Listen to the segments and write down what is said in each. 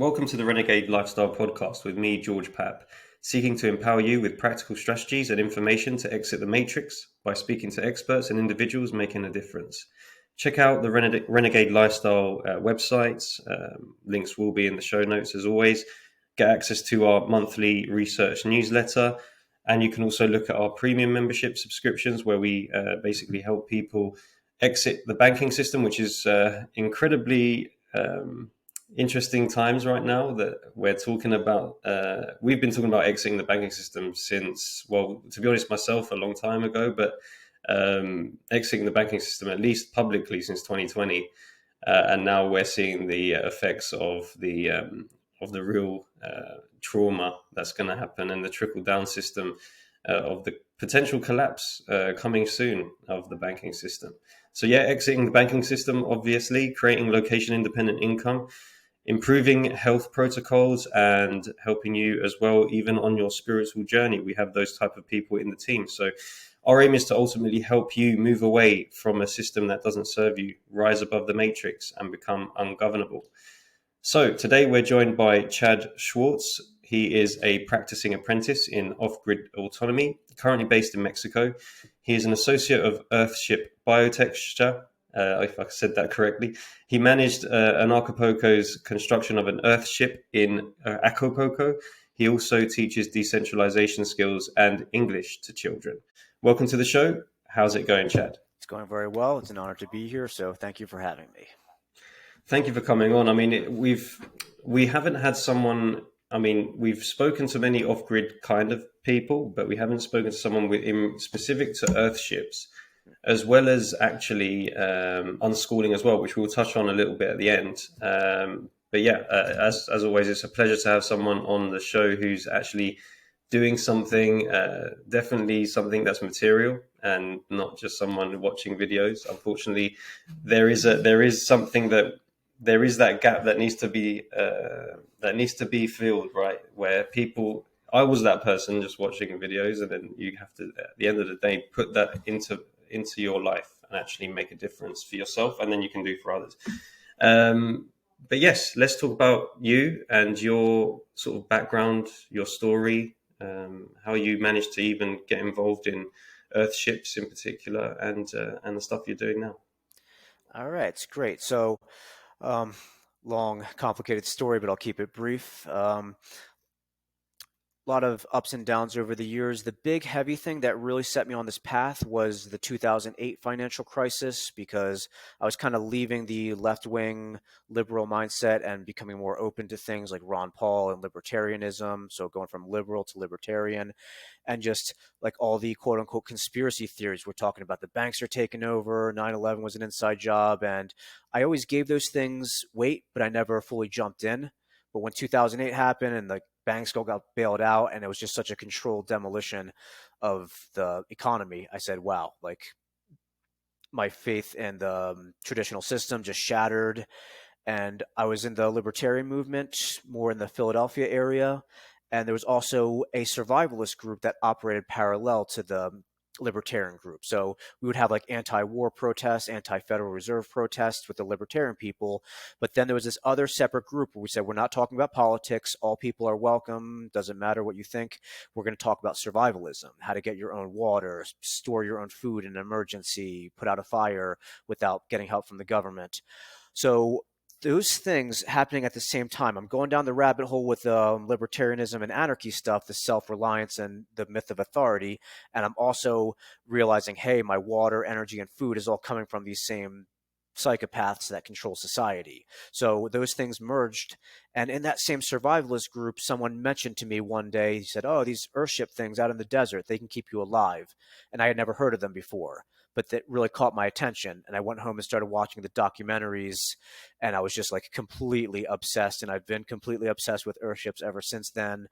Welcome to the Renegade Lifestyle Podcast with me, George Papp, seeking to empower you with practical strategies and information to exit the matrix by speaking to experts and individuals making a difference. Check out the Renegade Lifestyle websites. Links will be in the show notes as always. Get access to our monthly research newsletter. And you can also look at our premium membership subscriptions where we basically help people exit the banking system, which is incredibly interesting times right now that we're talking about. We've been talking about exiting the banking system since, well, to be honest, myself a long time ago, but exiting the banking system at least publicly since 2020, and now we're seeing the effects of the real trauma that's going to happen and the trickle down system of the potential collapse coming soon of the banking system. So yeah, exiting the banking system, obviously, creating location independent income, improving health protocols, and helping you as well, even on your spiritual journey. We have those type of people in the team. So our aim is to ultimately help you move away from a system that doesn't serve you, rise above the matrix, and become ungovernable. So today we're joined by Chad Schwartz. He is a practicing apprentice in off-grid autonomy, currently based in Mexico. He is an associate of Earthship Biotexture, if I said that correctly. He managed an Acapulco's construction of an Earthship in Acapulco. He also teaches decentralization skills and English to children. Welcome to the show. How's it going, Chad? It's going very well. It's an honor to be here, so thank you for having me. Thank you for coming on. I mean, we haven't had someone. I mean, we've spoken to many off-grid kind of people, but we haven't spoken to someone in specific to Earthships, as well as actually unschooling as well, which we'll touch on a little bit at the end. But yeah, as always, it's a pleasure to have someone on the show who's actually doing something, definitely something that's material and not just someone watching videos. Unfortunately, there is that gap that needs to be filled, right? Where people, I was that person just watching videos, and then you have to, at the end of the day, put that into your life and actually make a difference for yourself, and then you can do for others. But yes, let's talk about you and your sort of background, your story, how you managed to even get involved in Earthships in particular, and the stuff you're doing now. All right, it's great. So, long, complicated story, but I'll keep it brief. A lot of ups and downs over the years. The big heavy thing that really set me on this path was the 2008 financial crisis, because I was kind of leaving the left-wing liberal mindset and becoming more open to things like Ron Paul and libertarianism. So going from liberal to libertarian, and just like all the quote unquote conspiracy theories. We're talking about the banks are taking over, 9/11 was an inside job. And I always gave those things weight, but I never fully jumped in. But when 2008 happened and the banks got bailed out and it was just such a controlled demolition of the economy, I said, wow, like my faith in the traditional system just shattered. And I was in the libertarian movement, more in the Philadelphia area. And there was also a survivalist group that operated parallel to the libertarian group. So we would have like anti-war protests, anti-Federal Reserve protests with the libertarian people. But then there was this other separate group where we said, we're not talking about politics. All people are welcome. Doesn't matter what you think. We're going to talk about survivalism, how to get your own water, store your own food in an emergency, put out a fire without getting help from the government. So those things happening at the same time. I'm going down the rabbit hole with libertarianism and anarchy stuff, the self-reliance and the myth of authority. And I'm also realizing, hey, my water, energy, and food is all coming from these same psychopaths that control society. So those things merged. And in that same survivalist group, someone mentioned to me one day, he said, oh, these Earthship things out in the desert, they can keep you alive. And I had never heard of them before, but that really caught my attention. And I went home and started watching the documentaries, and I was just like completely obsessed. And I've been completely obsessed with Earthships ever since then.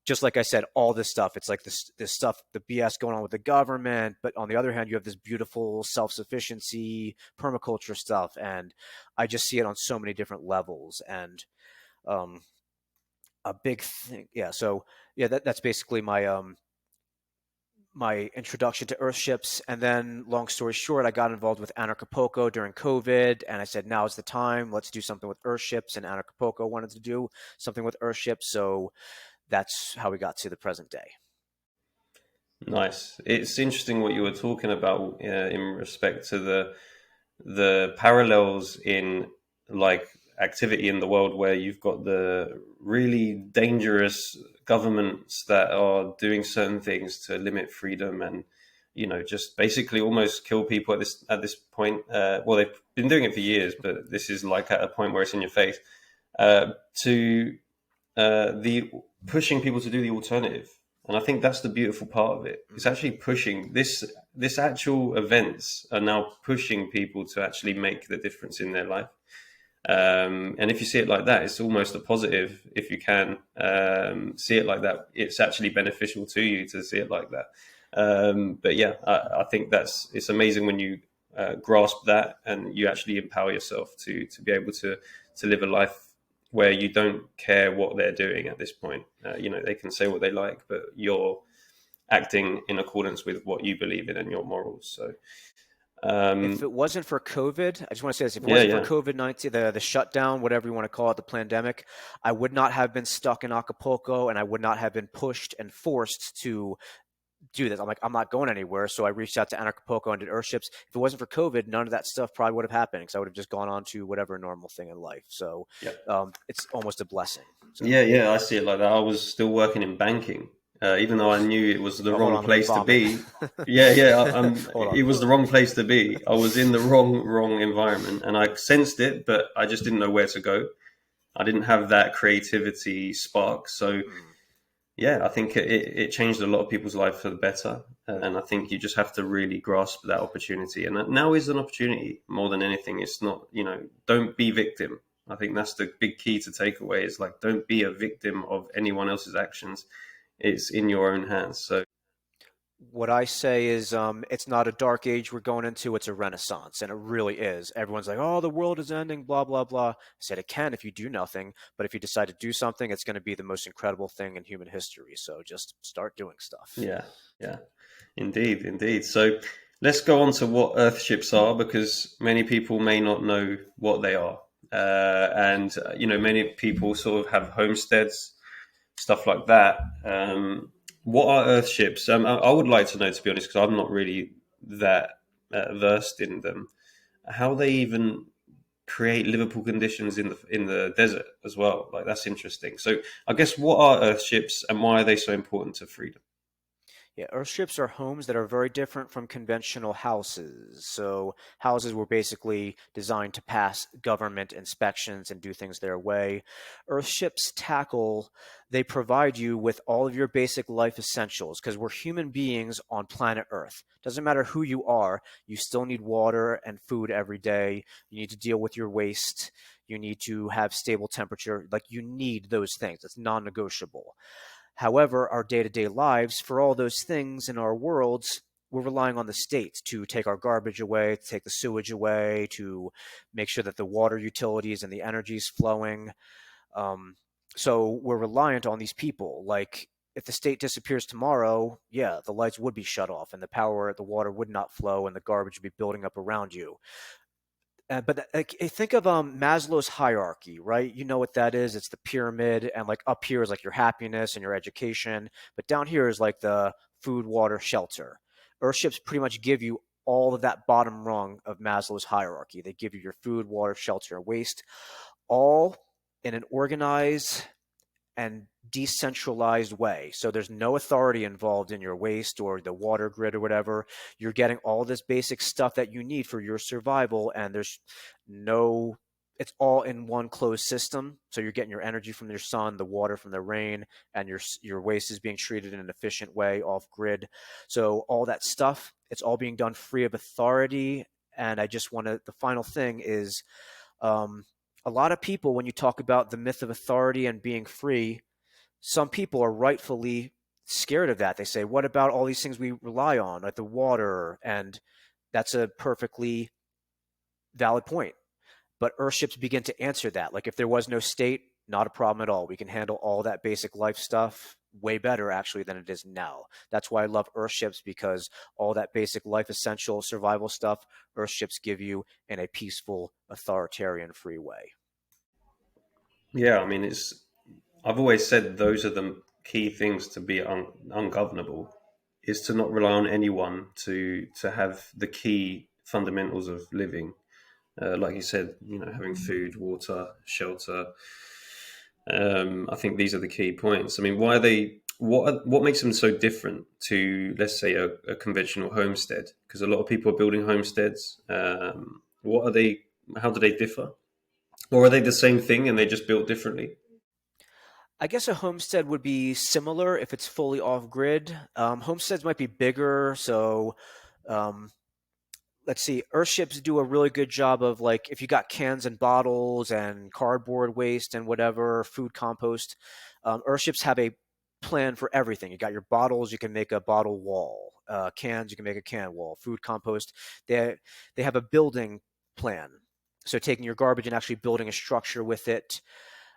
Just like I said, all this stuff, it's like this stuff, the BS going on with the government. But on the other hand, you have this beautiful self-sufficiency, permaculture stuff. And I just see it on so many different levels. And a big thing. Yeah. So yeah, that's basically my my introduction to Earthships. And then, long story short, I got involved with Anarchapulco during COVID. And I said, now is the time. Let's do something with Earthships. And Anarchapulco wanted to do something with Earthships. So that's how we got to the present day. Nice. It's interesting what you were talking about in respect to the parallels in like activity in the world where you've got the really dangerous governments that are doing certain things to limit freedom and just basically almost kill people at this point. Well, they've been doing it for years, but this is like at a point where it's in your face. To the pushing people to do the alternative, and I think that's the beautiful part of it. It's actually pushing this actual events are now pushing people to actually make the difference in their life. And if you see it like that, it's almost a positive. If you can see it like that, it's actually beneficial to you to see it like that. But yeah, I think it's amazing when you grasp that and you actually empower yourself to be able to live a life where you don't care what they're doing at this point. They can say what they like, but you're acting in accordance with what you believe in and your morals. So if it wasn't for COVID, I just want to say this, if it wasn't for COVID-19, the shutdown, whatever you want to call it, the pandemic, I would not have been stuck in Acapulco and I would not have been pushed and forced to do this. I'm like, I'm not going anywhere. So I reached out to Anarchapulco and did Earthships. If it wasn't for COVID, none of that stuff probably would have happened because I would have just gone on to whatever normal thing in life. So it's almost a blessing. So. Yeah, I see it like that. I was still working in banking, even though I knew it was the wrong place to be. It was the wrong place to be. I was in the wrong environment, and I sensed it, but I just didn't know where to go. I didn't have that creativity spark, so. Yeah, I think it changed a lot of people's life for the better. And I think you just have to really grasp that opportunity. And now is an opportunity more than anything. It's not, don't be victim. I think that's the big key to take away is like, don't be a victim of anyone else's actions. It's in your own hands. So what I say is it's not a dark age we're going into, it's a renaissance, and it really is. Everyone's like, oh, the world is ending, blah, blah, blah. I said it can if you do nothing, but if you decide to do something, it's going to be the most incredible thing in human history. So just start doing stuff. Yeah, indeed. So let's go on to what Earthships are, because many people may not know what they are. And many people sort of have homesteads, stuff like that. What are Earthships? I would like to know, to be honest, because I'm not really that versed in them. How they even create livable conditions in the desert as well. Like, that's interesting. So I guess, what are Earthships and why are they so important to freedom? Yeah, Earthships are homes that are very different from conventional houses. So houses were basically designed to pass government inspections and do things their way. Earthships they provide you with all of your basic life essentials because we're human beings on planet Earth. Doesn't matter who you are, you still need water and food every day. You need to deal with your waste. You need to have stable temperature. Like, you need those things. It's non-negotiable. However, our day-to-day lives, for all those things in our worlds, we're relying on the state to take our garbage away, to take the sewage away, to make sure that the water utilities and the energy is flowing. So we're reliant on these people. Like, if the state disappears tomorrow, yeah, the lights would be shut off and the water would not flow and the garbage would be building up around you. But think of Maslow's hierarchy, right? You know what that is? It's the pyramid, and like up here is like your happiness and your education, but down here is like the food, water, shelter. Earthships pretty much give you all of that bottom rung of Maslow's hierarchy. They give you your food, water, shelter, and waste, all in an organized and decentralized way. So there's no authority involved in your waste or the water grid or whatever. You're getting all this basic stuff that you need for your survival, and it's all in one closed system. So you're getting your energy from your sun, the water from the rain, and your waste is being treated in an efficient way off grid. So all that stuff, it's all being done free of authority. And the final thing is, a lot of people, when you talk about the myth of authority and being free, some people are rightfully scared of that. They say, what about all these things we rely on, like the water? And that's a perfectly valid point. But Earthships begin to answer that. Like, if there was no state, not a problem at all. We can handle all that basic life stuff way better actually than it is now. That's why I love Earthships, because all that basic life essential survival stuff Earthships give you in a peaceful, authoritarian, free way. Yeah, I mean, I've always said those are the key things to be ungovernable, is to not rely on anyone to have the key fundamentals of living. Like you said, having food, water, shelter. I think these are the key points. I mean, why are they? What makes them so different to, let's say, a conventional homestead? Because a lot of people are building homesteads. What are they? How do they differ? Or are they the same thing and they just built differently? I guess a homestead would be similar if it's fully off grid. Homesteads might be bigger, so um, let's see, Earthships do a really good job of, like, if you got cans and bottles and cardboard waste and whatever, food compost, Earthships have a plan for everything. You got your bottles, you can make a bottle wall. Cans, you can make a can wall. Food compost, they have a building plan. So taking your garbage and actually building a structure with it.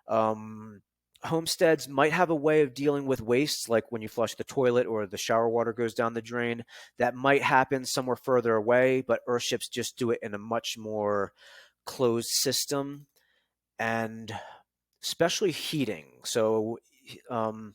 Um, Homesteads might have a way of dealing with waste, like when you flush the toilet or the shower water goes down the drain. That might happen somewhere further away, but Earthships just do it in a much more closed system, and especially heating. So um,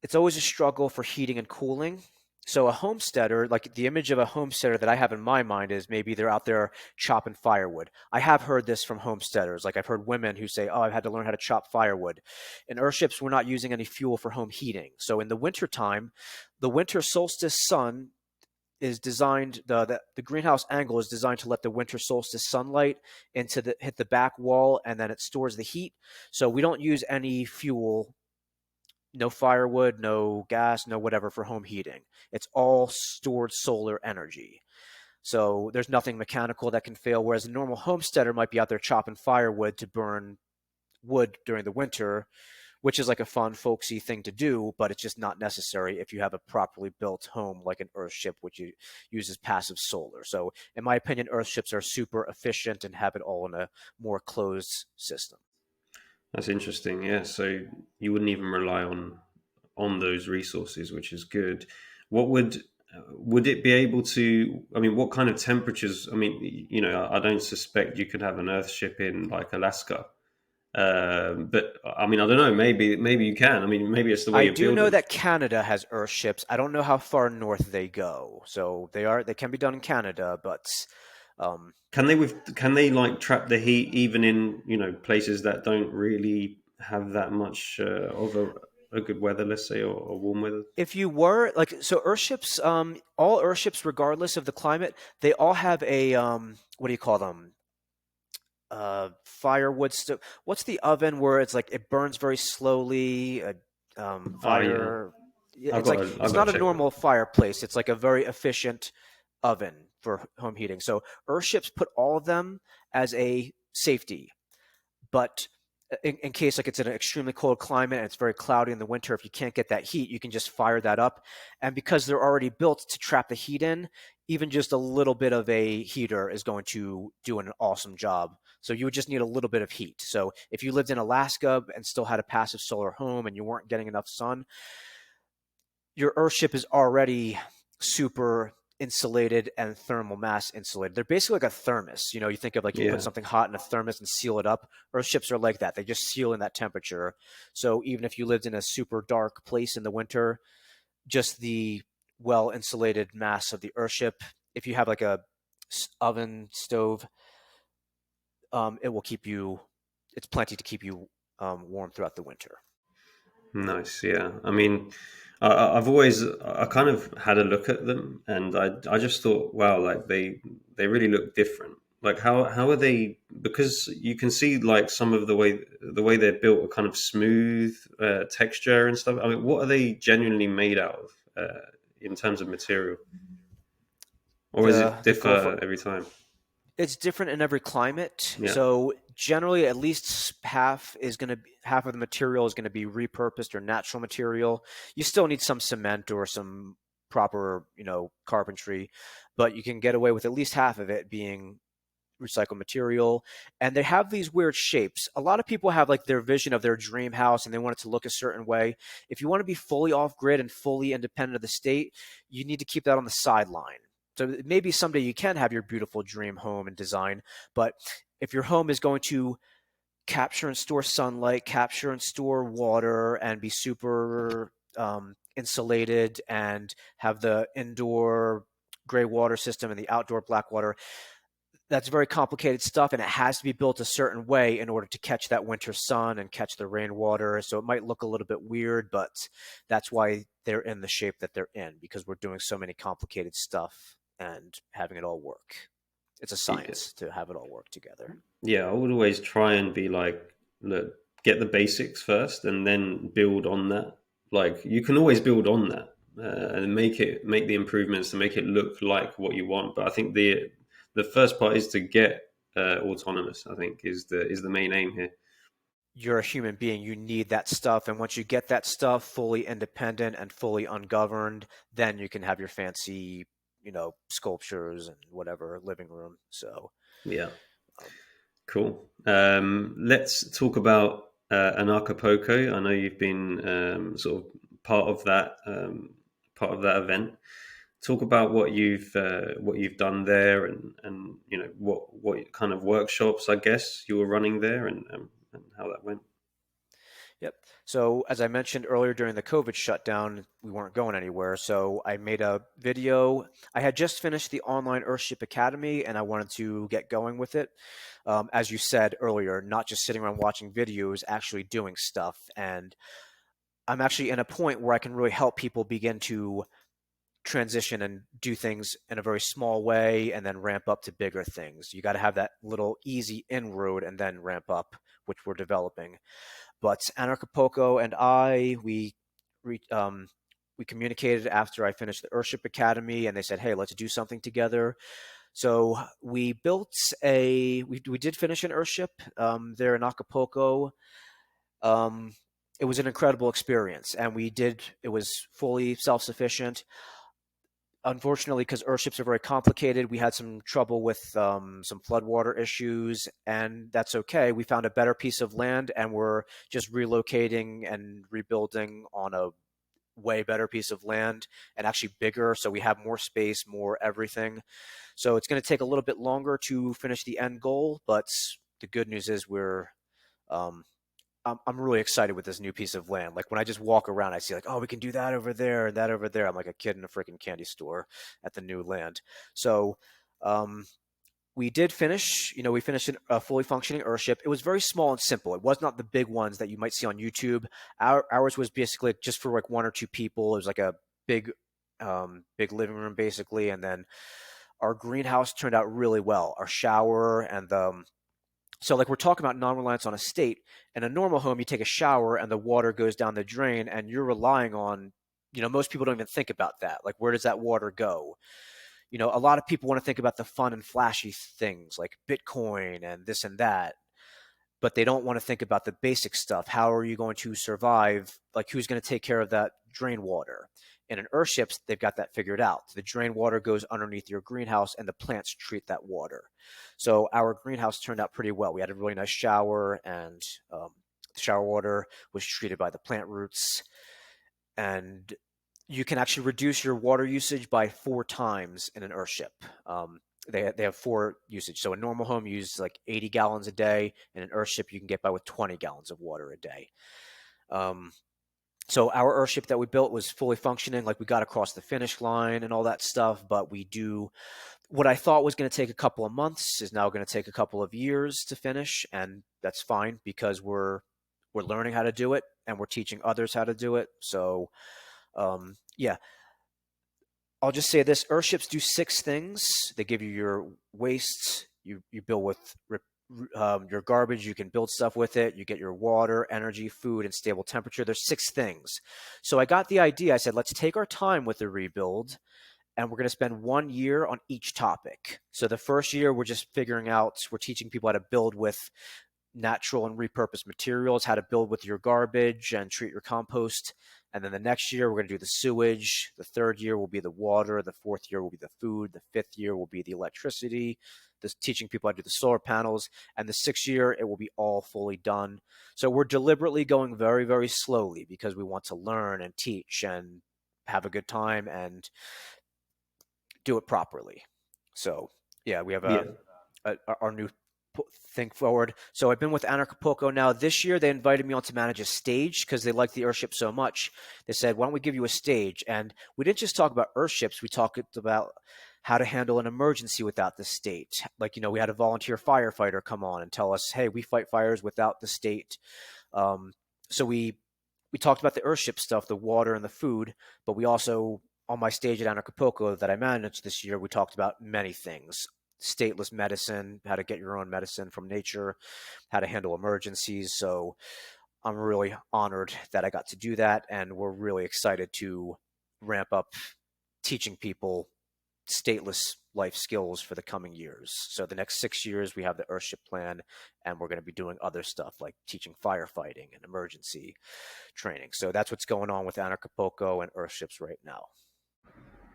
it's always a struggle for heating and cooling. So a homesteader, like the image of a homesteader that I have in my mind is maybe they're out there chopping firewood. I have heard this from homesteaders. Like I've heard women who say, "Oh, I've had to learn how to chop firewood." In Earthships, we're not using any fuel for home heating. So in the wintertime, the winter solstice sun is designed, the greenhouse angle is designed to let the winter solstice sunlight hit the back wall, and then it stores the heat. So we don't use any fuel, no firewood, no gas, no whatever for home heating. It's all stored solar energy. So there's nothing mechanical that can fail. Whereas a normal homesteader might be out there chopping firewood to burn wood during the winter, which is like a fun, folksy thing to do, but it's just not necessary if you have a properly built home like an Earthship, which uses passive solar. So, in my opinion, Earthships are super efficient and have it all in a more closed system. That's interesting. Yeah, so you wouldn't even rely on those resources, which is good. What would it be able to? I mean, what kind of temperatures? I mean, I don't suspect you could have an Earthship in like Alaska, but I mean, I don't know. Maybe you can. I mean, maybe it's the way I you do build know them. that Canada has Earthships. I don't know how far north they go. So they can be done in Canada, but um, Can they like trap the heat even in places that don't really have that much of a good weather, let's say, or warm weather? if you were like, so Earthships, all Earthships, regardless of the climate, they all have a what do you call them? Firewood stove. What's the oven where it's like it burns very slowly? Oh yeah, Fire. I've It's got like to I've it's got not to a check that. normal fireplace. It's like a very efficient oven for home heating. So Earthships put all of them as a safety, but in case like it's in an extremely cold climate and it's very cloudy in the winter, if you can't get that heat, you can just fire that up. And because they're already built to trap the heat in, even just a little bit of a heater is going to do an awesome job. So you would just need a little bit of heat. So if you lived in Alaska and still had a passive solar home and you weren't getting enough sun, your Earthship is already super insulated and thermal mass insulated. They're basically like a thermos. You think of, like, you put Yeah, something hot in a thermos and seal it up. Earthships are like that. They just seal in that temperature. So even if you lived in a super dark place in the winter, just the well insulated mass of the Earthship, if you have like a oven stove, it will keep you. It's plenty to keep you warm throughout the winter. nice. Yeah, I mean, I kind of had a look at them, and I just thought, wow, like they really look different. Like how are they? Because you can see like some of the way they're built are kind of smooth texture and stuff. I mean, what are they genuinely made out of in terms of material, or is it The cool differ every time? It's different in every climate. Yeah. So generally, at least half of the material is going to be repurposed or natural material. You still need some cement or some proper, carpentry, but you can get away with at least half of it being recycled material, and they have these weird shapes. A lot of people have like their vision of their dream house and they want it to look a certain way. If you want to be fully off grid and fully independent of the state, you need to keep that on the sideline. So maybe someday you can have your beautiful dream home and design, but if your home is going to capture and store sunlight, capture and store water, and be super insulated, and have the indoor gray water system and the outdoor black water, that's very complicated stuff, and it has to be built a certain way in order to catch that winter sun and catch the rainwater. So it might look a little bit weird, but that's why they're in the shape that they're in, because we're doing so many complicated stuff and having it all work. It's a science to have it all work together. Yeah, I would always try and be like, look, get the basics first and then build on that. Like, you can always build on that and make the improvements to make it look like what you want. But I think the first part is to get autonomous. I think is the main aim here. You're a human being, you need that stuff, and once you get that stuff fully independent and fully ungoverned, then you can have your fancy, sculptures and whatever living room. So Yeah, cool. Let's talk about Anarchapulco. I know you've been sort of part of that event. Talk about what you've done there, and what kind of workshops, I guess, you were running there, and how that went. Yep. So as I mentioned earlier, during the COVID shutdown, we weren't going anywhere. So I made a video. I had just finished the online Earthship Academy, and I wanted to get going with it. As you said earlier, not just sitting around watching videos, actually doing stuff. And I'm actually in a point where I can really help people begin to transition and do things in a very small way and then ramp up to bigger things. You got to have that little easy inroad and then ramp up, which we're developing. But Anarchapulco and we communicated after I finished the Earthship Academy, and they said, hey, let's do something together. So we did finish an Earthship there in Acapulco. It was an incredible experience, and it was fully self-sufficient. Unfortunately, because Earthships are very complicated, we had some trouble with some floodwater issues, and that's okay. We found a better piece of land, and we're just relocating and rebuilding on a way better piece of land, and actually bigger, so we have more space, more everything. So it's going to take a little bit longer to finish the end goal, but the good news is I'm really excited with this new piece of land. Like when I just walk around, I see like, oh, we can do that over there and that over there. I'm like a kid in a freaking candy store at the new land. So we did finish, we finished a fully functioning Earthship. It was very small and simple. It was not the big ones that you might see on YouTube. Ours was basically just for like one or two people. It was like a big living room basically. And then our greenhouse turned out really well. Our shower and so like we're talking about non-reliance on a state. In a normal home, you take a shower and the water goes down the drain, and you're relying on, most people don't even think about that. Like, where does that water go? A lot of people want to think about the fun and flashy things like Bitcoin and this and that, but they don't want to think about the basic stuff. How are you going to survive? Like, who's going to take care of that drain water? And in Earthships, they've got that figured out. The drain water goes underneath your greenhouse, and the plants treat that water. So our greenhouse turned out pretty well. We had a really nice shower, and the shower water was treated by the plant roots. And you can actually reduce your water usage by 4 times in an Earthship. They have 4 usage. So a normal home uses like 80 gallons a day. In an Earthship, you can get by with 20 gallons of water a day. So our Earthship that we built was fully functioning. Like we got across the finish line and all that stuff. But what I thought was going to take a couple of months is now going to take a couple of years to finish. And that's fine because we're learning how to do it and we're teaching others how to do it. So yeah. I'll just say this: Earthships do 6 things. They give you your waste. You build with your garbage. You can build stuff with it. You get your water, energy, food, and stable temperature. There's 6 things. So I got the idea. I said, let's take our time with the rebuild, and we're going to spend 1 year on each topic. So the first year, we're just we're teaching people how to build with natural and repurposed materials, how to build with your garbage and treat your compost. And then the next year, we're going to do the sewage. The third year will be the water. The fourth year will be the food. The fifth year will be the electricity, this teaching people how to do the solar panels. And the sixth year, it will be all fully done. So we're deliberately going very, very slowly because we want to learn and teach and have a good time and do it properly. So yeah, we have Yeah. our new think forward. So I've been with Acapulco now. This year they invited me on to manage a stage because they liked the Earthship so much. They said, "Why don't we give you a stage?" And we didn't just talk about Earthships. We talked about how to handle an emergency without the state. Like, we had a volunteer firefighter come on and tell us, "Hey, we fight fires without the state." So we talked about the Earthship stuff, the water and the food, but we also, on my stage at Acapulco that I managed this year, we talked about many things: stateless medicine, how to get your own medicine from nature, how to handle emergencies. So I'm really honored that I got to do that, and we're really excited to ramp up teaching people stateless life skills for the coming years. So the next 6 years, we have the Earthship plan, and we're going to be doing other stuff like teaching firefighting and emergency training. So that's what's going on with Acapulco and Earthships right now.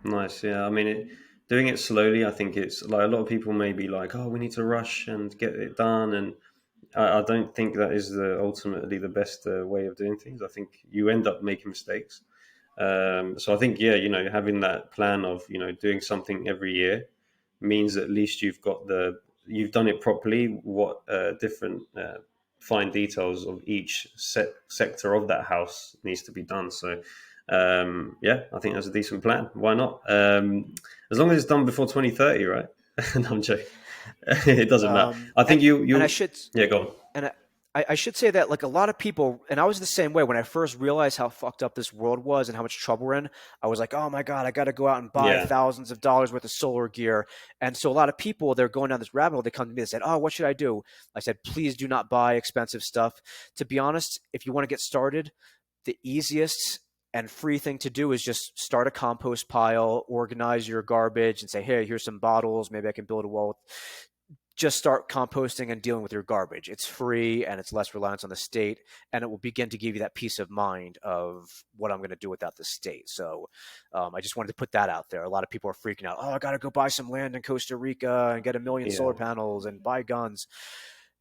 Nice. Yeah. I mean, doing it slowly, I think it's like a lot of people may be like, oh, we need to rush and get it done. And I don't think that is ultimately the best way of doing things. I think you end up making mistakes. So I think, yeah, having that plan of, doing something every year means at least you've done it properly, what different fine details of each sector of that house needs to be done. So, yeah, I think that's a decent plan. Why not? As long as it's done before 2030, right? No, I'm joking. It doesn't matter. I think And you, and I you, should yeah, go on. and I should say that, like, a lot of people, and I was the same way when I first realized how fucked up this world was and how much trouble we're in. I was like, oh my God, I got to go out and buy Yeah, thousands of dollars worth of solar gear. And so a lot of people, they're going down this rabbit hole. They come to me and said, oh, what should I do? I said, please do not buy expensive stuff. To be honest, if you want to get started, the easiest and free thing to do is just start a compost pile, organize your garbage, and say, hey, here's some bottles. Maybe I can build a wall. Just start composting and dealing with your garbage. It's free and it's less reliance on the state, and it will begin to give you that peace of mind of what I'm going to do without the state. So I just wanted to put that out there. A lot of people are freaking out. Oh, I got to go buy some land in Costa Rica and get 1 million yeah. solar panels and buy guns.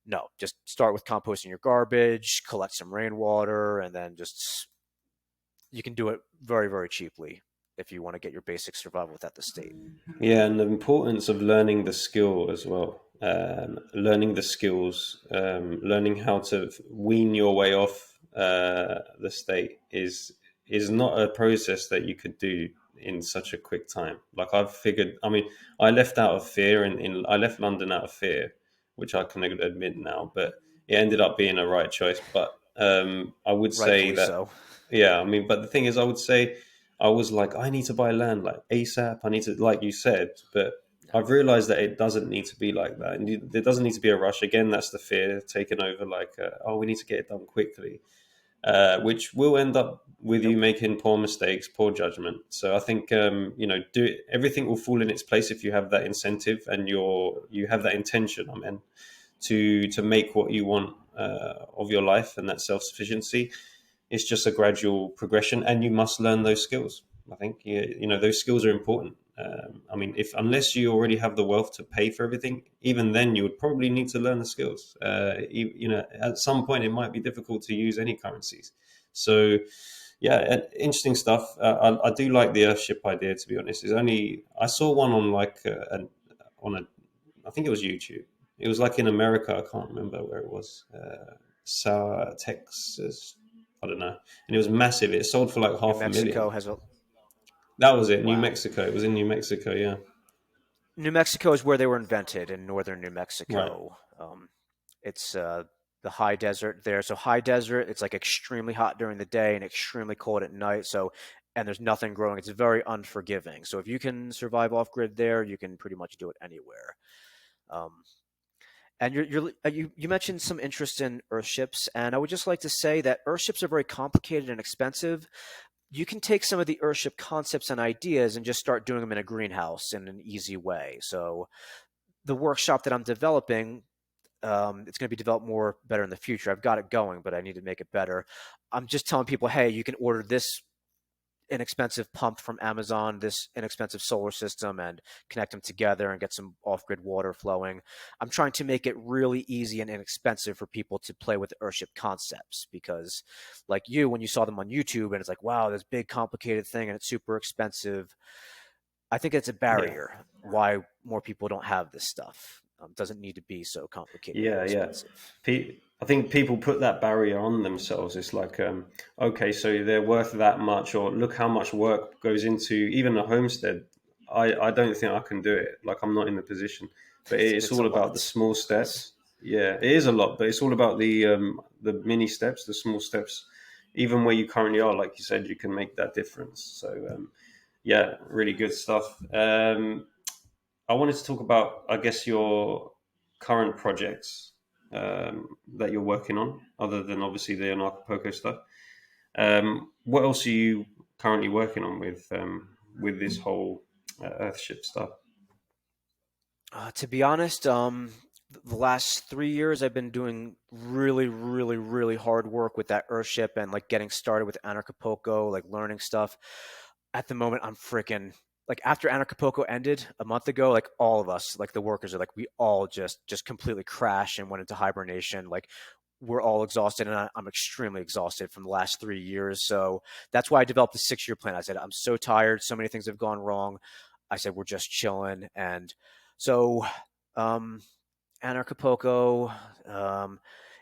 No, just start with composting your garbage, collect some rainwater, and then just you can do it very, very cheaply if you want to get your basic survival without the state. Yeah, and the importance of learning the skill as well. Learning the skills, learning how to wean your way off the state is not a process that you could do in such a quick time. Like I've figured, I mean, I left out of fear, and I left London out of fear, which I can admit now. But it ended up being a right choice. But I would say Rightfully that, so. yeah, I mean, but the thing is, I would say I was like, I need to buy land like ASAP. I need to, like you said, but I've realized that it doesn't need to be like that. And there doesn't need to be a rush. Again, that's the fear taking over, like, oh, we need to get it done quickly, which will end up with you Nope. making poor mistakes, poor judgment. So I think, everything will fall in its place if you have that incentive and you have that intention, I mean, to make what you want of your life and that self sufficiency. It's just a gradual progression, and you must learn those skills. I think those skills are important. I mean, if unless you already have the wealth to pay for everything, even then you would probably need to learn the skills. At some point it might be difficult to use any currencies. So, yeah, interesting stuff. I do like the Earthship idea. To be honest, is only I saw one on like on a I think it was YouTube. It was like in America. I can't remember where it was. Texas. I don't know. And it was massive. It sold for like New 500,000. Mexico has a That was it. New wow. Mexico. It was in New Mexico. Yeah. New Mexico is where they were invented, in northern New Right. Mexico. It's the high desert there. So high desert, it's like extremely hot during the day and extremely cold at night. So and there's nothing growing. It's very unforgiving. So if you can survive off grid there, you can pretty much do it anywhere. Um, and you mentioned some interest in Earthships, and I would just like to say that Earthships are very complicated and expensive. You can take some of the Earthship concepts and ideas and just start doing them in a greenhouse in an easy way. So the workshop that I'm developing, it's going to be developed more better in the future. I've got it going, but I need to make it better. I'm just telling people, hey, you can order this inexpensive pump from Amazon, this inexpensive solar system, and connect them together and get some off-grid water flowing. I'm trying to make it really easy and inexpensive for people to play with the Earthship concepts, because like you, when you saw them on YouTube and it's like, wow, this big complicated thing and it's super expensive, I think it's a Yeah. barrier why more people don't have this stuff. Doesn't need to be so complicated or Yeah. expensive. I think people put that barrier on themselves. It's like, okay, so they're worth that much, or look how much work goes into even a homestead. I don't think I can do it. Like, I'm not in the position. But it's It's a all about the lot. small Yes. steps. Yeah, it is a lot, but it's all about the mini steps, the small steps. Even where you currently are, like you said, you can make that difference. So yeah, really good stuff. I wanted to talk about, I guess, your current projects that you're working on, other than obviously the Anarchapulco stuff. What else are you currently working on with this whole Earthship stuff? To be honest, the last 3 years I've been doing really, really, really hard work with that Earthship and like getting started with Anarchapulco, like learning stuff. At the moment, I'm freaking like after Anarchapulco ended a month ago, like all of us, like the workers are like we all just completely crashed and went into hibernation. Like we're all exhausted, and I'm extremely exhausted from the last 3 years. So that's why I developed a 6 year plan. I said I'm so tired, so many things have gone wrong. I said we're just chilling, and so um, Anarchapulco. Um,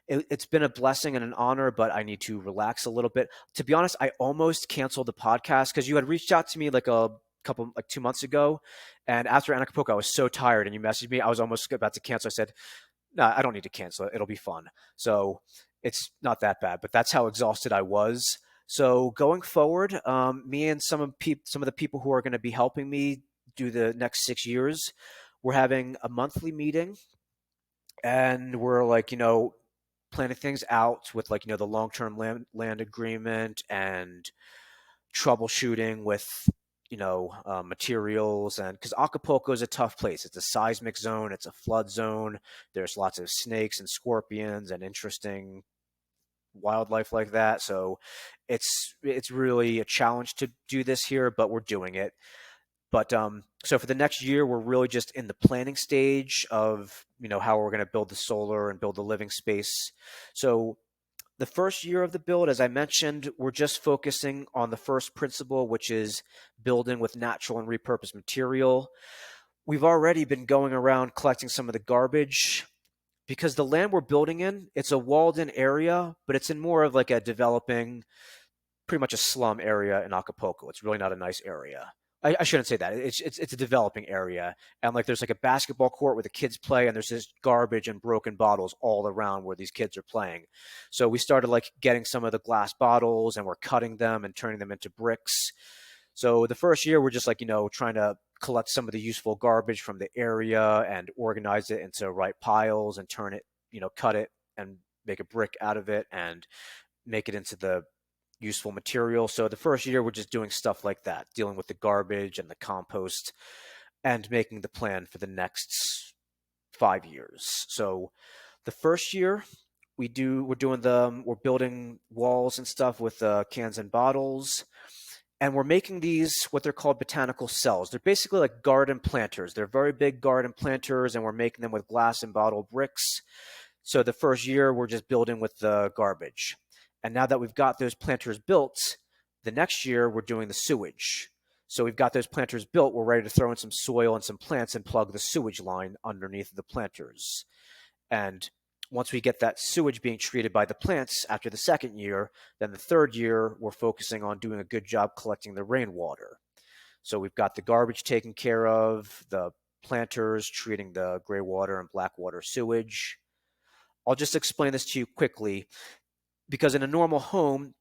it's been a blessing and an honor, but I need to relax a little bit. To be honest, I almost canceled the podcast because you had reached out to me like a couple, like 2 months ago. And after Anarchapulco, I was so tired and you messaged me. I was almost about to cancel. I said, no, I don't need to cancel it. It'll be fun. So it's not that bad, but that's how exhausted I was. So going forward, me and some of the people who are going to be helping me do the next 6 years, we're having a monthly meeting, and we're like, planning things out with like, the long-term land agreement and troubleshooting with, materials. And because Acapulco is a tough place, it's a seismic zone, it's a flood zone. There's lots of snakes and scorpions and interesting wildlife like that. So it's really a challenge to do this here, but we're doing it. But so for the next year, we're really just in the planning stage of how we're going to build the solar and build the living space. So the first year of the build, as I mentioned, we're just focusing on the first principle, which is building with natural and repurposed material. We've already been going around collecting some of the garbage because the land we're building in, it's a walled-in area, but it's in more of like a developing, pretty much a slum area in Acapulco. It's really not a nice area. I shouldn't say that. It's a developing area, and like there's like a basketball court where the kids play, and there's just garbage and broken bottles all around where these kids are playing. So we started like getting some of the glass bottles, and we're cutting them and turning them into bricks. So the first year we're just like trying to collect some of the useful garbage from the area and organize it into right piles and turn it, cut it and make a brick out of it and make it into the useful material. So the first year, we're just doing stuff like that, dealing with the garbage and the compost and making the plan for the next 5 years. So the first year, we're building walls and stuff with cans and bottles. And we're making these what they're called botanical cells. They're basically like garden planters. They're very big garden planters, and we're making them with glass and bottle bricks. So the first year, we're just building with the garbage. And now that we've got those planters built, the next year we're doing the sewage. So we've got those planters built, we're ready to throw in some soil and some plants and plug the sewage line underneath the planters. And once we get that sewage being treated by the plants after the second year, then the third year we're focusing on doing a good job collecting the rainwater. So we've got the garbage taken care of, the planters treating the gray water and black water sewage. I'll just explain this to you quickly, because in a normal home,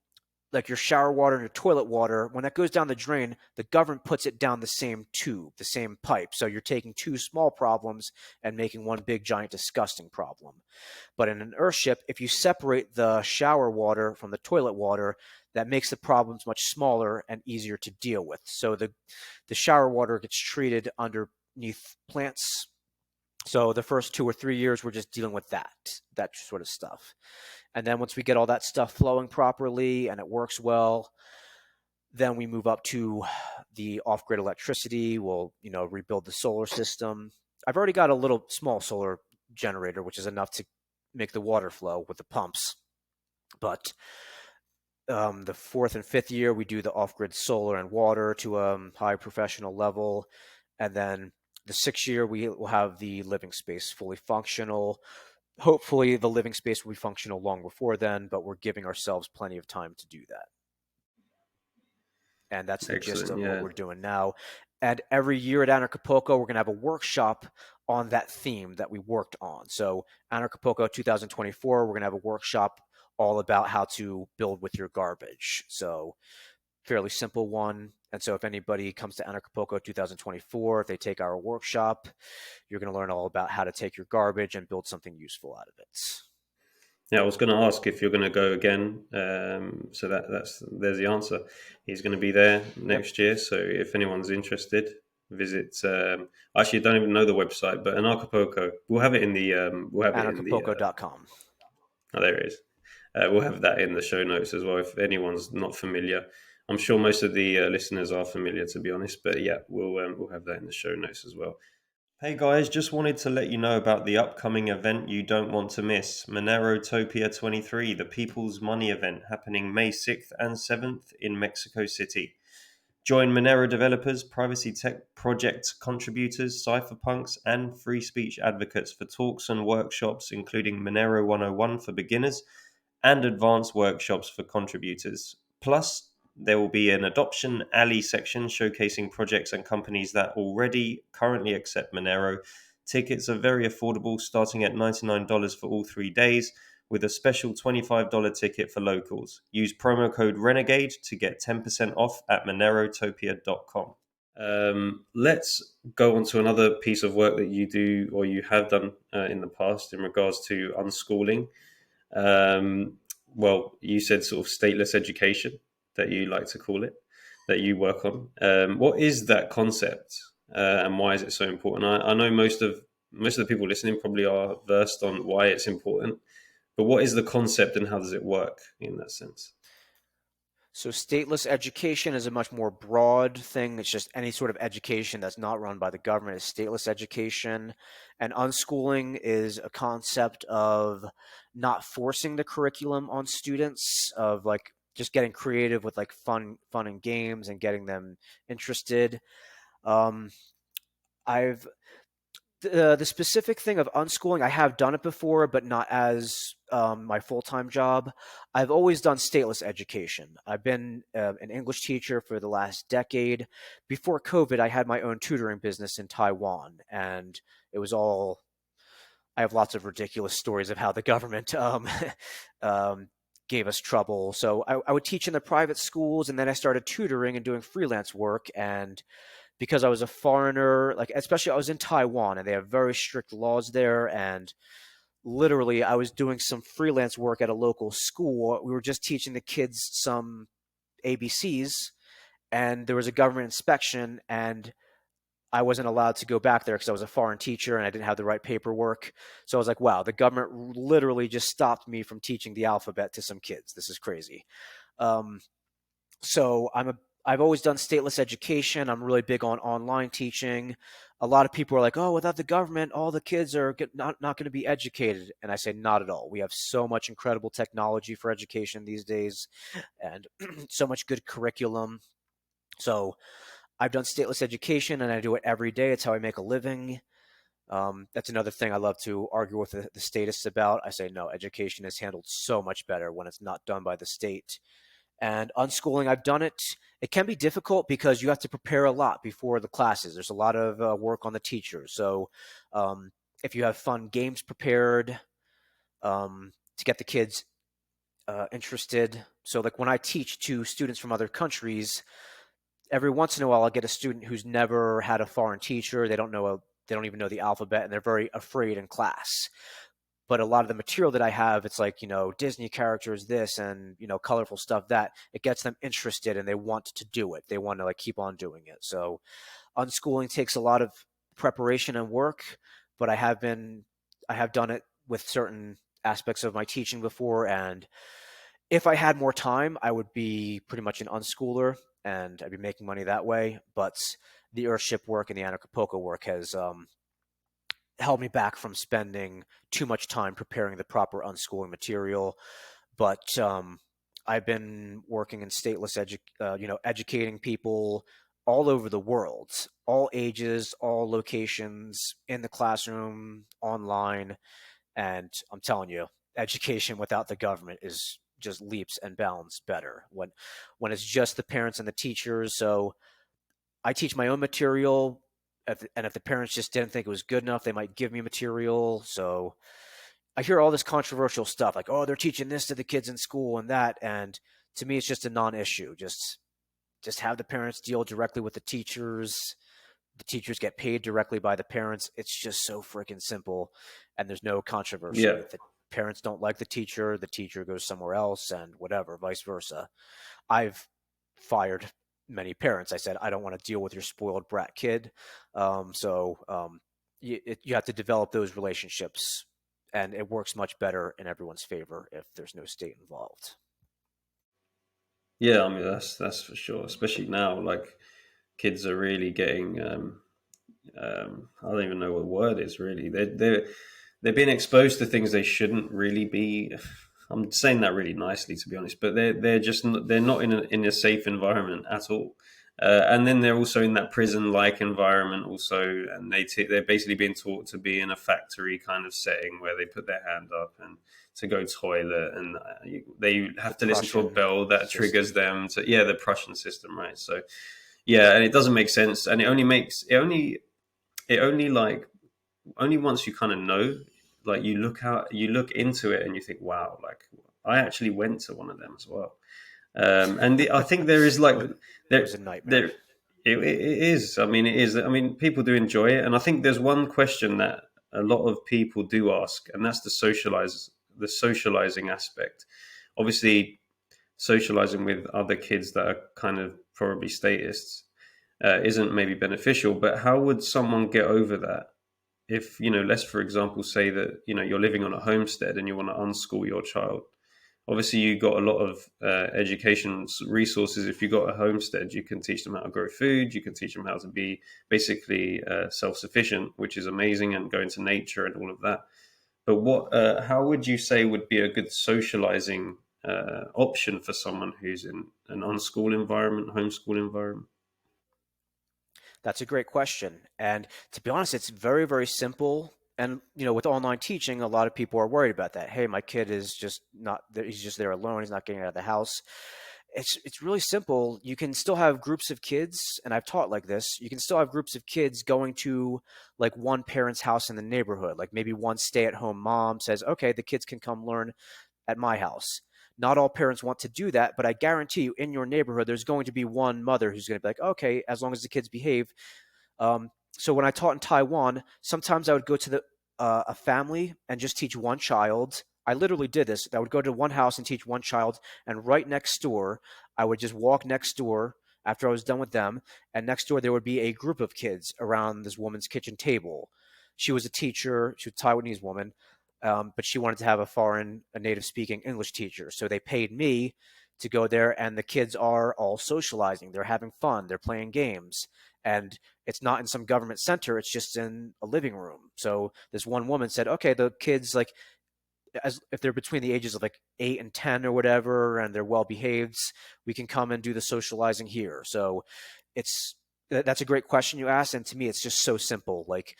like your shower water and your toilet water, when that goes down the drain, the government puts it down the same tube, the same pipe. So you're taking two small problems and making one big, giant, disgusting problem. But in an Earthship, if you separate the shower water from the toilet water, that makes the problems much smaller and easier to deal with. So the shower water gets treated underneath plants. So the first 2 or 3 years, we're just dealing with that sort of stuff. And then once we get all that stuff flowing properly and it works well, Then we move up to the off-grid electricity. We'll, rebuild the solar system. I've already got a little small solar generator, which is enough to make the water flow with the pumps. But the fourth and fifth year, we do the off-grid solar and water to a high professional level. And then the sixth year, we will have the living space fully functional. Hopefully, the living space will be functional long before then, but we're giving ourselves plenty of time to do that. And that's the gist Excellent. of what Yeah. we're doing now. And every year at Anarchapulco, we're going to have a workshop on that theme that we worked on. So Anarchapulco 2024, we're going to have a workshop all about how to build with your garbage. So fairly simple one. And so if anybody comes to Anarchapulco 2024, if they take our workshop, you're going to learn all about how to take your garbage and build something useful out of it. Yeah, I was going to ask if you're going to go again. So there's the answer. He's going to be there Yep. next year. So if anyone's interested, visit. Actually, I don't even know the website, but Anarchapulco. We'll have it in the. We'll have it in the. Anarchapulco.com. Oh, there it is. We'll have that in the show notes as well. If anyone's not familiar, I'm sure most of the listeners are familiar, to be honest. But yeah, we'll have that in the show notes as well. Hey guys, just wanted to let you know about the upcoming event you don't want to miss, Monerotopia 23, the People's Money event happening May 6th and 7th in Mexico City. Join Monero developers, privacy tech project contributors, cypherpunks, and free speech advocates for talks and workshops, including Monero 101 for beginners and advanced workshops for contributors. Plus, there will be an Adoption Alley section showcasing projects and companies that already currently accept Monero. Tickets are very affordable, starting at $99 for all 3 days, with a special $25 ticket for locals. Use promo code RENEGADE to get 10% off at monerotopia.com. Let's go on to another piece of work that you do or you have done in the past in regards to unschooling. Well, you said sort of stateless education that you like to call it, that you work on. What is that concept, and why is it so important? I know most of the people listening probably are versed on why it's important, but what is the concept and how does it work in that sense? So stateless education is a much more broad thing. It's just any sort of education that's not run by the government is stateless education. And unschooling is a concept of not forcing the curriculum on students, of like just getting creative with like fun and games and getting them interested. Um, I've the specific thing of unschooling, I have done it before, but not as my full-time job. I've always done stateless education. I've been an English teacher for the last decade. Before COVID, I had my own tutoring business in Taiwan, and it was all. I have lots of ridiculous stories of how the government um, gave us trouble. So I would teach in the private schools, and then I started tutoring and doing freelance work. And because I was a foreigner, like especially I was in Taiwan and they have very strict laws there. And literally, I was doing some freelance work at a local school. We were just teaching the kids some ABCs, and there was a government inspection, and I wasn't allowed to go back there because I was a foreign teacher and I didn't have the right paperwork. So I was like, wow, the government literally just stopped me from teaching the alphabet to some kids. This is crazy. Um, so I've always done stateless education. I'm really big on online teaching. A lot of people are like, oh, without the government, all the kids are not going to be educated. And I say, not at all. We have so much incredible technology for education these days and so much good curriculum. So I've done stateless education and I do it every day. It's how I make a living. That's another thing I love to argue with the statists about. I say, no, education is handled so much better when it's not done by the state. And unschooling, I've done it. It can be difficult because you have to prepare a lot before the classes. There's a lot of work on the teachers. So if you have fun games prepared to get the kids interested. So like when I teach to students from other countries, every once in a while I'll get a student who's never had a foreign teacher. They don't even know the alphabet, and they're very afraid in class. But a lot of the material that I have, it's like, Disney characters, this, and, colorful stuff that it gets them interested and they want to do it. They want to like keep on doing it. So unschooling takes a lot of preparation and work, but I have done it with certain aspects of my teaching before. And if I had more time, I would be pretty much an unschooler. and I'd be making money that way. But the Earthship work and the Acapulco work has held me back from spending too much time preparing the proper unschooling material. But I've been working in stateless, educating people all over the world, all ages, all locations, in the classroom, online, and I'm telling you, education without the government is just leaps and bounds better when it's just the parents and the teachers. So I teach my own material, and if the parents just didn't think it was good enough, they might give me material. So I hear all this controversial stuff like, oh, they're teaching this to the kids in school and that, and to me, it's just a non-issue. Just have the parents deal directly with the teachers. The teachers get paid directly by the parents. It's just so freaking simple, and there's no controversy. Yeah. If the parents don't like the teacher goes somewhere else, and whatever, vice versa. I've fired many parents. I said, I don't want to deal with your spoiled brat kid. You have to develop those relationships, and it works much better in everyone's favor if there's no state involved. Yeah, I mean that's for sure. Especially now, like kids are really getting. I don't even know what the word is. Really, they're being exposed to things they shouldn't really be. I'm saying that really nicely, to be honest, but they're not in a safe environment at all. And then they're also in that prison-like environment, also, and they're basically being taught to be in a factory kind of setting where they put their hand up and to go toilet, and they have to listen to a bell that triggers them to the Prussian system, right? So yeah, and it doesn't make sense, and it only like only once you kind of know, like you look into it and you think, wow, like I actually went to one of them as well. I think there is like It was a nightmare. it is. I mean, it is. I mean, people do enjoy it, and I think there's one question that a lot of people do ask, and that's the socializing aspect. Obviously, socializing with other kids that are kind of probably statists isn't maybe beneficial. But how would someone get over that? If let's for example say that you're living on a homestead and you want to unschool your child. Obviously, you got a lot of education resources. If you got a homestead, you can teach them how to grow food. You can teach them how to be basically self-sufficient, which is amazing, and go into nature and all of that. But how would you say would be a good socializing option for someone who's in an unschool environment, homeschool environment? That's a great question. And to be honest, it's very, very simple. And with online teaching, a lot of people are worried about that. Hey, my kid is just not there, he's just there alone, he's not getting out of the house. It's really simple. You can still have groups of kids, and I've taught like this. You can still have groups of kids going to like one parent's house in the neighborhood. Like maybe one stay-at-home mom says, "Okay, the kids can come learn at my house." Not all parents want to do that, but I guarantee you in your neighborhood, there's going to be one mother who's going to be like, okay, as long as the kids behave. So when I taught in Taiwan, sometimes I would go to a family and just teach one child. I literally did this. I would go to one house and teach one child, and right next door, I would just walk next door after I was done with them, and next door there would be a group of kids around this woman's kitchen table. She was a teacher. She was a Taiwanese woman, but she wanted to have a native speaking English teacher. So they paid me to go there, and the kids are all socializing. They're having fun. They're playing games. And it's not in some government center. It's just in a living room. So this one woman said, okay, the kids, like, if they're between the ages of like 8 and 10 or whatever, and they're well behaved, we can come and do the socializing here. So that's a great question you asked. And to me, it's just so simple. Like,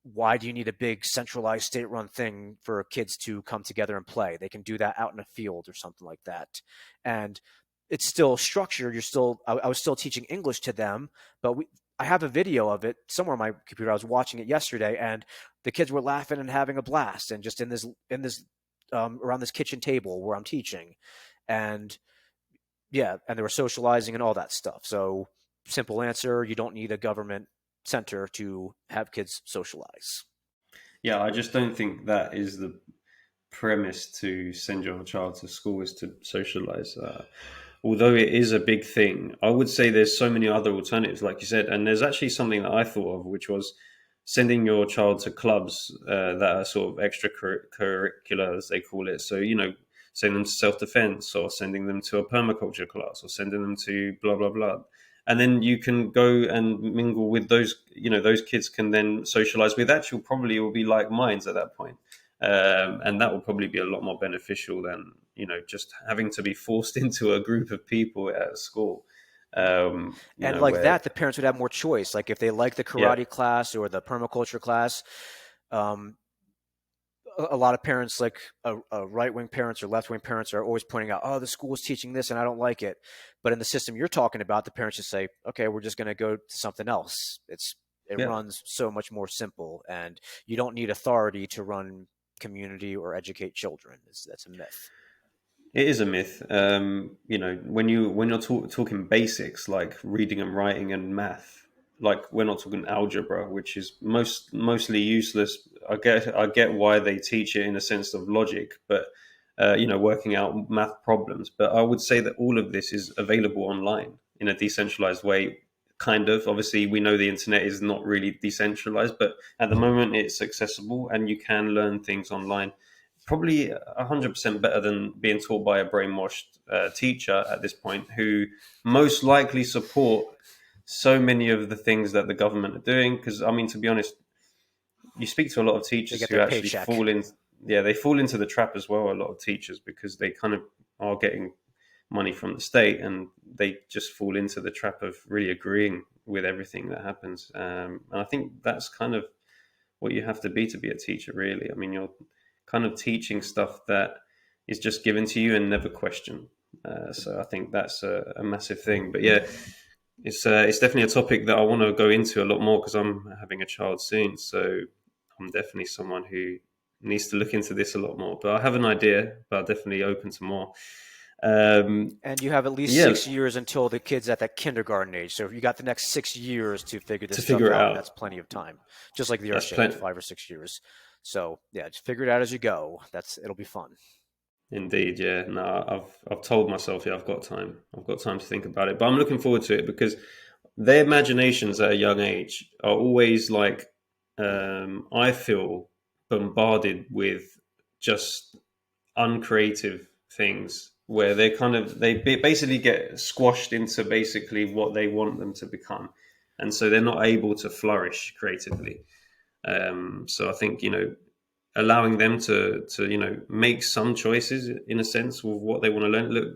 why do you need a big centralized state-run thing for kids to come together and play? They can do that out in a field or something like that. And it's still structured. I was still teaching English to them, but I have a video of it somewhere on my computer. I was watching it yesterday, and the kids were laughing and having a blast, and just in this around this kitchen table where I'm teaching, and and they were socializing and all that stuff. So simple answer: you don't need a government center to have kids socialize. Yeah, I just don't think that is the premise to send your child to school, is to socialize. Although it is a big thing, I would say there's so many other alternatives, like you said. And there's actually something that I thought of, which was sending your child to clubs that are sort of extracurricular, as they call it. So, sending them to self-defense, or sending them to a permaculture class, or sending them to blah blah blah. And then you can go and mingle with those, those kids can then socialize with actual, probably will be like minds at that point. And that will probably be a lot more beneficial than, just having to be forced into a group of people at school. And like Where, that, the parents would have more choice. Like if they like the yeah, karate class or the permaculture class, um, a lot of parents, like right-wing parents or left-wing parents, are always pointing out, oh, the school is teaching this and I don't like it. But in the system you're talking about, the parents just say, okay, we're just going to go to something else. It yeah, runs so much more simple, and you don't need authority to run community or educate children. That's a myth. it is a myth. When you're talking basics like reading and writing and math, like we're not talking algebra, which is mostly useless. I get why they teach it in a sense of logic, but working out math problems. But I would say that all of this is available online in a decentralized way. Kind of. Obviously, we know the internet is not really decentralized, but at the moment it's accessible and you can learn things online. Probably 100% better than being taught by a brainwashed teacher at this point, who most likely support so many of the things that the government are doing. Because, I mean, to be honest, you speak to a lot of They teachers get who their actually paycheck. fall in, yeah, they fall into the trap as well. A lot of teachers, because they kind of are getting money from the state, and they just fall into the trap of really agreeing with everything that happens. And I think that's kind of what you have to be a teacher, really. I mean, you're kind of teaching stuff that is just given to you and never questioned. So I think that's a massive thing. But yeah, it's definitely a topic that I want to go into a lot more, because I'm having a child soon. So I'm definitely someone who needs to look into this a lot more. But I have an idea, but I'm definitely open to more. And you have at least Yeah, 6 years until the kid's at that kindergarten age. So if you got the next 6 years to figure this to stuff figure it out, out. that's plenty of time. Just like the That's Earthship, plenty. 5 or 6 years. So yeah, just figure it out as you go. It'll be fun. Indeed, yeah. No, I've told myself, yeah, I've got time. I've got time to think about it. But I'm looking forward to it, because their imaginations at a young age are always like, I feel, bombarded with just uncreative things, where they basically get squashed into basically what they want them to become, and so they're not able to flourish creatively. So I think, allowing them to make some choices in a sense with what they want to learn. Look,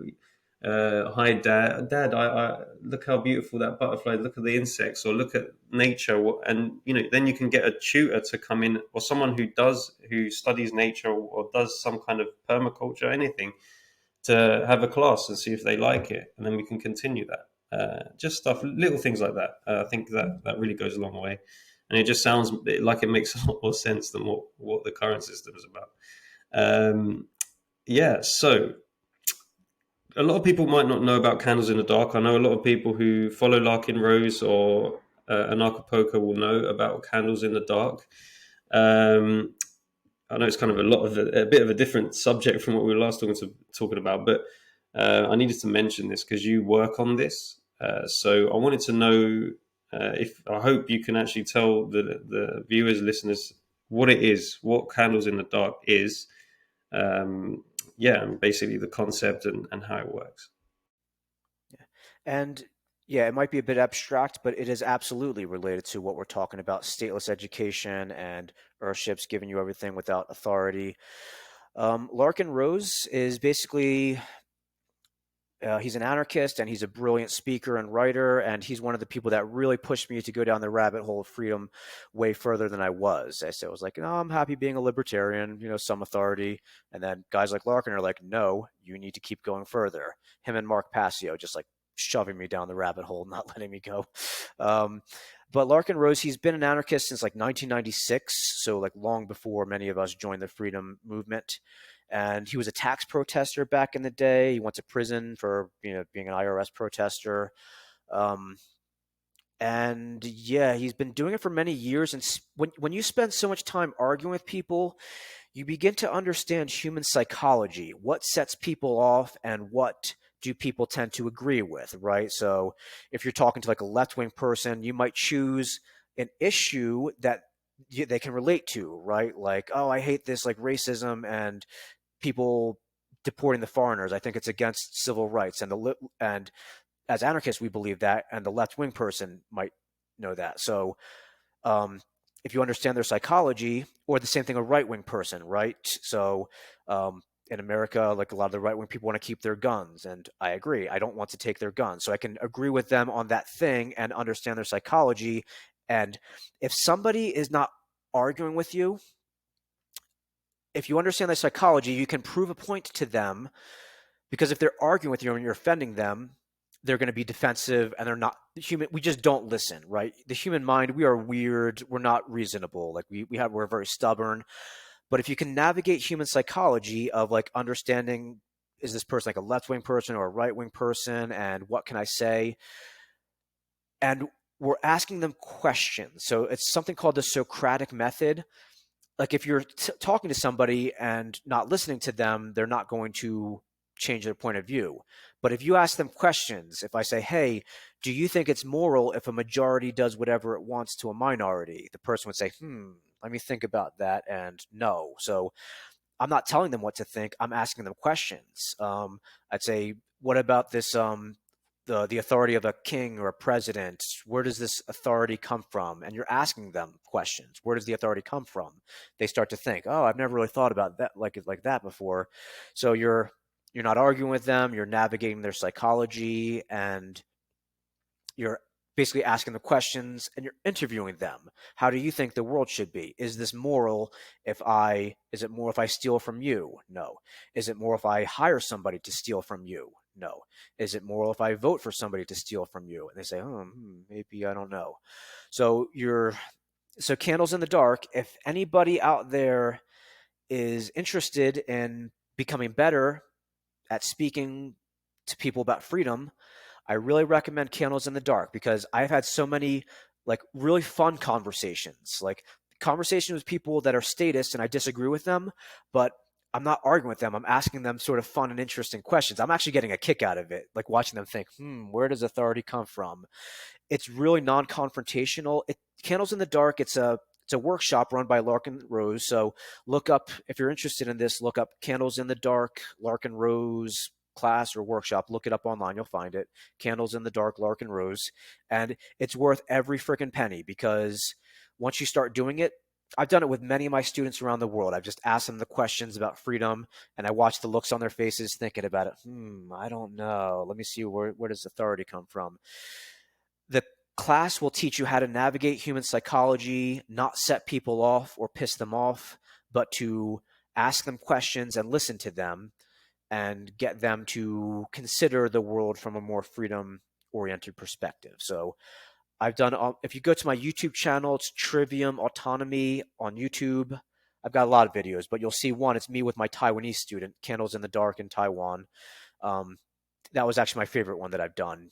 hi dad, I look how beautiful that butterfly. Look at the insects, or look at nature. And then you can get a tutor to come in, or someone who studies nature, or does some kind of permaculture, anything, to have a class and see if they like it, and then we can continue that. Just stuff, little things like that. I think that really goes a long way, and it just sounds like it makes a lot more sense than what the current system is about. Yeah, so a lot of people might not know about candles in the dark. I know a lot of people who follow Larkin Rose or Anarcho will know about candles in the dark. Um, I know it's kind of a bit of a different subject from what we were last talking about, but I needed to mention this because you work on this. So I wanted to know, if I hope you can actually tell the viewers, listeners, what it is, what Candles in the Dark is. Yeah, and basically the concept and how it works. And yeah, it might be a bit abstract, but it is absolutely related to what we're talking about: stateless education and Earthships giving you everything without authority. Larkin Rose is basically he's an anarchist, and he's a brilliant speaker and writer, and he's one of the people that really pushed me to go down the rabbit hole of freedom way further than I was. I was like, no, I'm happy being a libertarian, some authority. And then guys like Larkin are like, no, you need to keep going further. Him and Mark Passio just like shoving me down the rabbit hole, not letting me go. Um, but Larkin Rose, he's been an anarchist since like 1996, so like long before many of us joined the freedom movement. And he was a tax protester back in the day. He went to prison for being an IRS protester. Um, and yeah, he's been doing it for many years. And when you spend so much time arguing with people, you begin to understand human psychology, what sets people off and what do people tend to agree with, right? So if you're talking to like a left-wing person, you might choose an issue that they can relate to, right? Like, oh, I hate this, like racism, and people deporting the foreigners. I think it's against civil rights, and as anarchists we believe that, and the left wing person might know that. So um, if you understand their psychology, or the same thing a right wing person, right? So in America, like a lot of the right wing people want to keep their guns, and I agree. I don't want to take their guns, so I can agree with them on that thing and understand their psychology. And if somebody is not arguing with you, if you understand their psychology, you can prove a point to them, because if they're arguing with you and you're offending them, they're going to be defensive, and they're not human. We just don't listen, right? The human mind, we are weird. We're not reasonable. Like we're very stubborn. But if you can navigate human psychology of like understanding, is this person like a left wing person or a right wing person, and what can I say? And we're asking them questions. So it's something called the Socratic method. Like if you're talking to somebody and not listening to them, they're not going to change their point of view. But if you ask them questions, if I say, hey, do you think it's moral if a majority does whatever it wants to a minority? The person would say, let me think about that, and no. So I'm not telling them what to think. I'm asking them questions. I'd say, what about this? The authority of a king or a president. Where does this authority come from? And you're asking them questions. Where does the authority come from? They start to think, oh, I've never really thought about that like that before. So you're not arguing with them. You're navigating their psychology, and you're basically asking the questions, and you're interviewing them. How do you think the world should be? Is this moral? Is it more if I steal from you? No. Is it more if I hire somebody to steal from you? No. Is it moral if I vote for somebody to steal from you? And they say, maybe, I don't know. So Candles in the Dark, if anybody out there is interested in becoming better at speaking to people about freedom, I really recommend Candles in the Dark, because I've had so many like really fun conversations, like conversations with people that are statists, and I disagree with them, but I'm not arguing with them. I'm asking them sort of fun and interesting questions. I'm actually getting a kick out of it, like watching them think, where does authority come from? It's really non-confrontational. Candles in the Dark, it's a workshop run by Larkin Rose. So look up, if you're interested in this, look up Candles in the Dark, Larkin Rose class or workshop. Look it up online. You'll find it. Candles in the Dark, Larkin Rose. And it's worth every freaking penny, because once you start doing it, I've done it with many of my students around the world. I've just asked them the questions about freedom, and I watch the looks on their faces thinking about it. I don't know. Let me see, where does authority come from? The class will teach you how to navigate human psychology, not set people off or piss them off, but to ask them questions and listen to them, and get them to consider the world from a more freedom-oriented perspective. So I've done, if you go to my YouTube channel, it's Trivium Autonomy on YouTube. I've got a lot of videos, but you'll see one. It's me with my Taiwanese student, Candles in the Dark in Taiwan. That was actually my favorite one that I've done.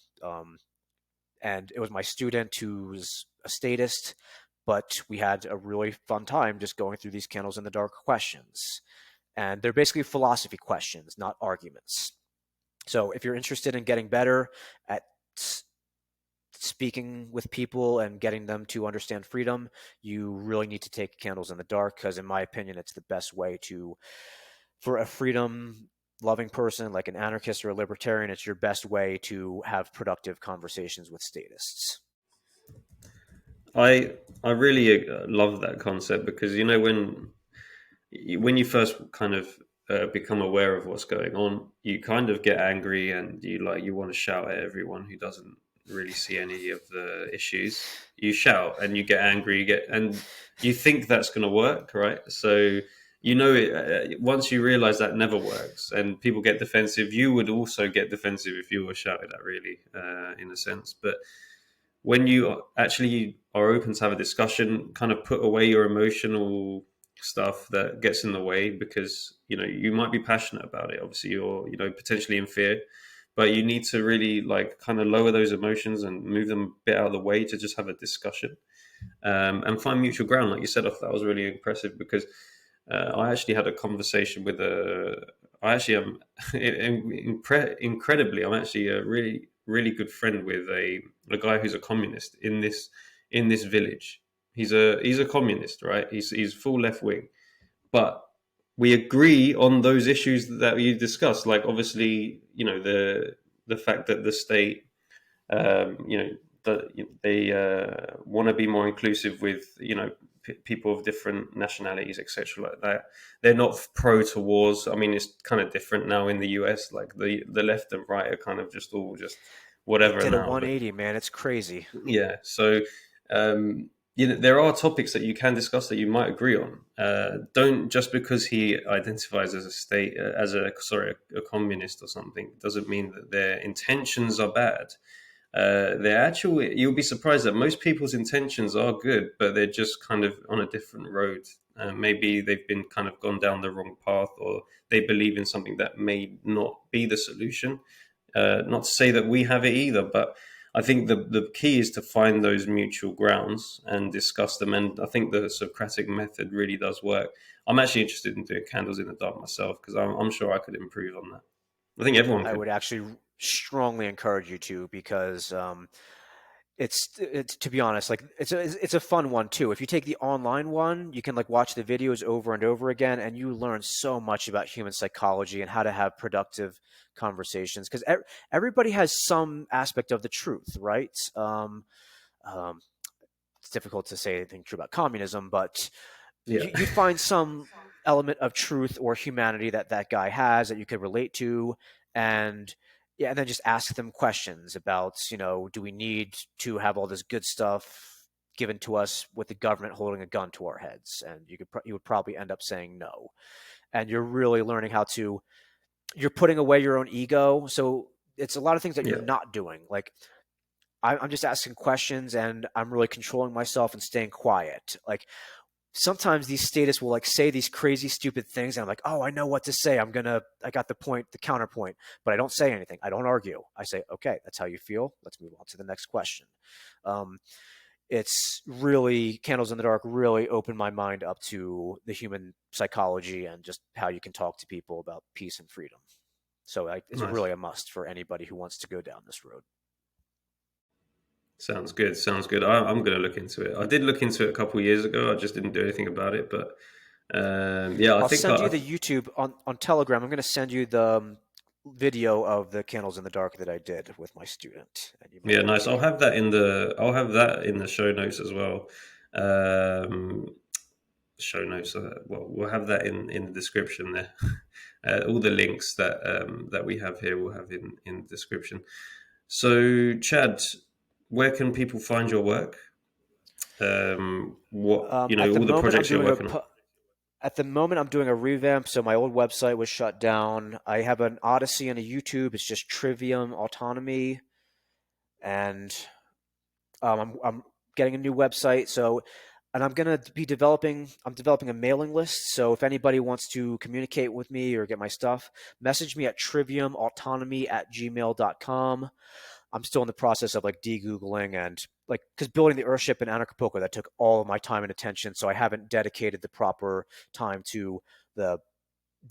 And it was my student who's a statist, but we had a really fun time just going through these Candles in the Dark questions. And they're basically philosophy questions, not arguments. So if you're interested in getting better at speaking with people and getting them to understand freedom, you really need to take Candles in the Dark, because in my opinion, it's the best way for a freedom loving person like an anarchist or a libertarian, it's your best way to have productive conversations with statists. I really love that concept, because when you first kind of become aware of what's going on, you kind of get angry, and you want to shout at everyone who doesn't really see any of the issues. You shout and you get angry, and you think that's going to work, right? So once you realize that never works and people get defensive, you would also get defensive if you were shouted at, really, in a sense. But when you actually are open to have a discussion, kind of put away your emotional stuff that gets in the way, because you might be passionate about it. Obviously, you're potentially in fear, but you need to really kind of lower those emotions and move them a bit out of the way to just have a discussion, and find mutual ground. Like you said, that was really impressive, because I actually had a conversation with I actually am incredibly. I'm actually a really good friend with a guy who's a communist in this village. He's a communist, right? He's full left wing, but we agree on those issues that you discussed. Like, obviously, the fact that the state, you know, that they want to be more inclusive with, people of different nationalities, etc., like that. They're not pro to wars. I mean, it's kind of different now in the US. Like the left and right are kind of just all just It whatever did a now. But 180, man. It's crazy. yeah, so there are topics that you can discuss that you might agree on. Don't just because he identifies as a state, a communist or something, doesn't mean that their intentions are bad. You'll be surprised that most people's intentions are good, but they're just kind of on a different road. Maybe they've been kind of gone down the wrong path, or they believe in something that may not be the solution. Not to say that we have it either, but I think the key is to find those mutual grounds and discuss them. And I think the Socratic method really does work. I'm actually interested in doing candles in the dark myself, because I'm sure I could improve on that. I think everyone I could. would actually strongly encourage you to, because it's to be honest, like it's a fun one too. If you take the online one, you can like watch the videos over and over again, and you learn so much about human psychology and how to have productive conversations, because everybody has some aspect of the truth, right? Um, it's difficult to say anything true about communism, but Yeah. you find some element of truth or humanity that that guy has that you could relate to, and yeah, and then just ask them questions about, do we need to have all this good stuff given to us with the government holding a gun to our heads? And you would probably end up saying no. And you're really learning how to, you're putting away your own ego. So it's a lot of things that you're Yeah. not doing. Like I'm just asking questions, and I'm really controlling myself and staying quiet. Like sometimes these statists will like say these crazy stupid things, and I'm like, oh, I know what to say. I got the point, the counterpoint, but I don't say anything. I don't argue. I say, okay, that's how you feel. Let's move on to the next question. um, it's really, candles in the dark really opened my mind up to the human psychology and just how you can talk to people about peace and freedom. So it's Nice. really a must for anybody who wants to go down this road. Sounds good. Sounds good. I'm going to look into it. I did look into it a couple of years ago. I just didn't do anything about it. But yeah, I I'll think send you the YouTube on Telegram. I'm going to send you the video of the candles in the dark that I did with my student, and you might yeah, want to nice. check it out. I'll have that in the show notes as well. Um, Show notes. Well, we'll have that in the description there. All the links that we have here, we'll have in the description. So, Chad, where can people find your work? At the all the moment, projects you're working on. at the moment I'm doing a revamp. So my old website was shut down. I have an Odysee and a YouTube. It's just Trivium Autonomy, and I'm getting a new website. So, and I'm gonna be developing. I'm developing a mailing list. So if anybody wants to communicate with me or get my stuff, message me at triviumautonomy@gmail.com. I'm still in the process of like de-googling and like, because building the Earthship in Anarchapulco, that took all of my time and attention. So I haven't dedicated the proper time to the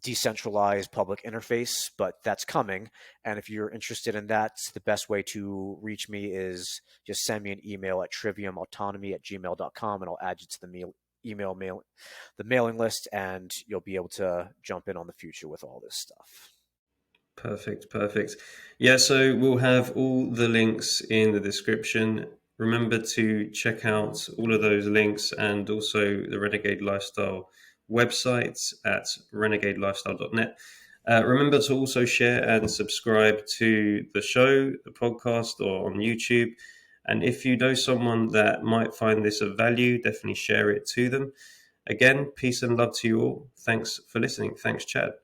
decentralized public interface, but that's coming. And if you're interested in that, the best way to reach me is just send me an email at triviumautonomy@gmail.com, and I'll add you to the the mailing list, and you'll be able to jump in on the future with all this stuff. Perfect, perfect. Yeah, so we'll have all the links in the description. Remember to check out all of those links and also the Renegade Lifestyle website at renegadelifestyle.net. Remember to also share and subscribe to the show, the podcast, or on YouTube. And if you know someone that might find this of value, definitely share it to them. Again, peace and love to you all. Thanks for listening. Thanks, Chad.